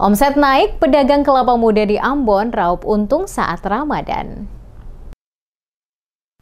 Omset naik, pedagang kelapa muda di Ambon raup untung saat Ramadan.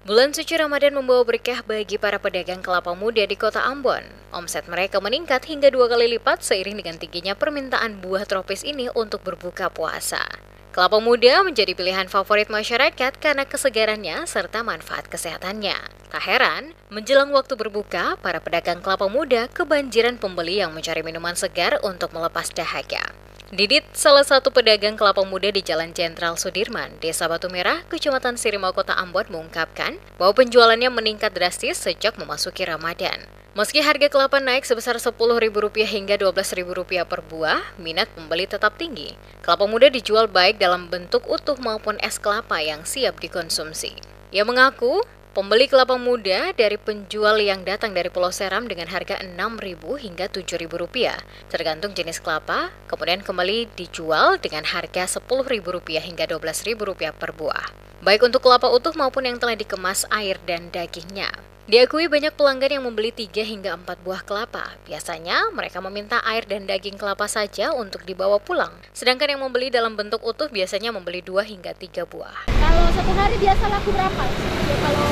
Bulan suci Ramadan membawa berkah bagi para pedagang kelapa muda di kota Ambon. Omset mereka meningkat hingga 2 kali lipat seiring dengan tingginya permintaan buah tropis ini untuk berbuka puasa. Kelapa muda menjadi pilihan favorit masyarakat karena kesegarannya serta manfaat kesehatannya. Tak heran, menjelang waktu berbuka, para pedagang kelapa muda kebanjiran pembeli yang mencari minuman segar untuk melepas dahaga. Didit, salah satu pedagang kelapa muda di Jalan Jenderal Sudirman, Desa Batu Merah, Kecamatan Sirimau, Kota Ambon mengungkapkan bahwa penjualannya meningkat drastis sejak memasuki Ramadan. Meski harga kelapa naik sebesar Rp10.000 hingga Rp12.000 per buah, minat pembeli tetap tinggi. Kelapa muda dijual baik dalam bentuk utuh maupun es kelapa yang siap dikonsumsi. Ia mengaku, pembeli kelapa muda dari penjual yang datang dari Pulau Seram dengan harga Rp6.000 hingga Rp7.000, tergantung jenis kelapa, kemudian kembali dijual dengan harga Rp10.000 hingga Rp12.000 per buah, baik untuk kelapa utuh maupun yang telah dikemas air dan dagingnya. Diakui banyak pelanggan yang membeli 3 hingga 4 buah kelapa. Biasanya mereka meminta air dan daging kelapa saja untuk dibawa pulang. Sedangkan yang membeli dalam bentuk utuh biasanya membeli 2 hingga 3 buah. Kalau satu hari biasa laku berapa?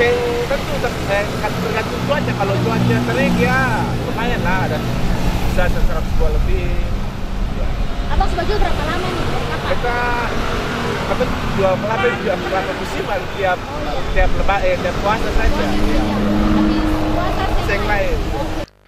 Tergantung cuaca. Kalau cuaca terik ya lumayan lah, ada bisa 100 buah lebih. Abang sebagai berapa lama nih? Kami jual kelapa musiman tiap puasa saja.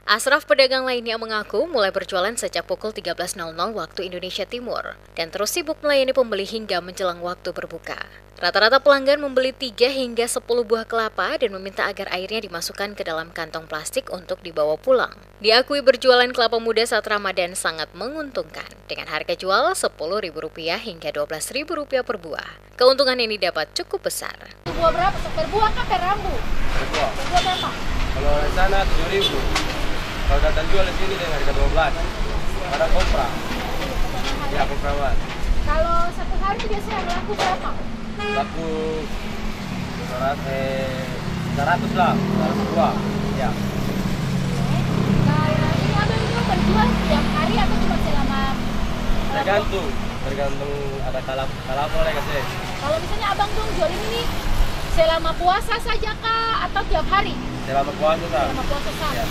Asraf, pedagang lainnya, mengaku mulai berjualan sejak pukul 13.00 waktu Indonesia Timur dan terus sibuk melayani pembeli hingga menjelang waktu berbuka. Rata-rata pelanggan membeli 3 hingga 10 buah kelapa dan meminta agar airnya dimasukkan ke dalam kantong plastik untuk dibawa pulang. Diakui berjualan kelapa muda saat Ramadan sangat menguntungkan dengan harga jual Rp10.000 hingga Rp12.000 per buah. Keuntungan ini dapat cukup besar. Buah berapa? Per buah kan per rambu? Per buah. Per buah berapa? Kalau di sana 7.000. Kalau datang jual di sini dengan harga 12. Pada kopra. Ya, koprawan. Kalau satu hari itu biasanya laku berapa? Laku 100 lah, 100 buah. Ya. Nah, ini abang itu berjual tiap hari atau cuma selama? Tergantung ada kalapa lah kasih. Kalau misalnya abang tuh jual ini nih selama puasa saja kah atau tiap hari? Selama puasa sah. Selama puasa sah. Ya.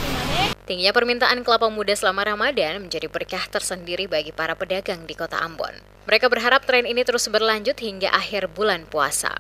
Tingginya permintaan kelapa muda selama Ramadan menjadi berkah tersendiri bagi para pedagang di kota Ambon. Mereka berharap tren ini terus berlanjut hingga akhir bulan puasa.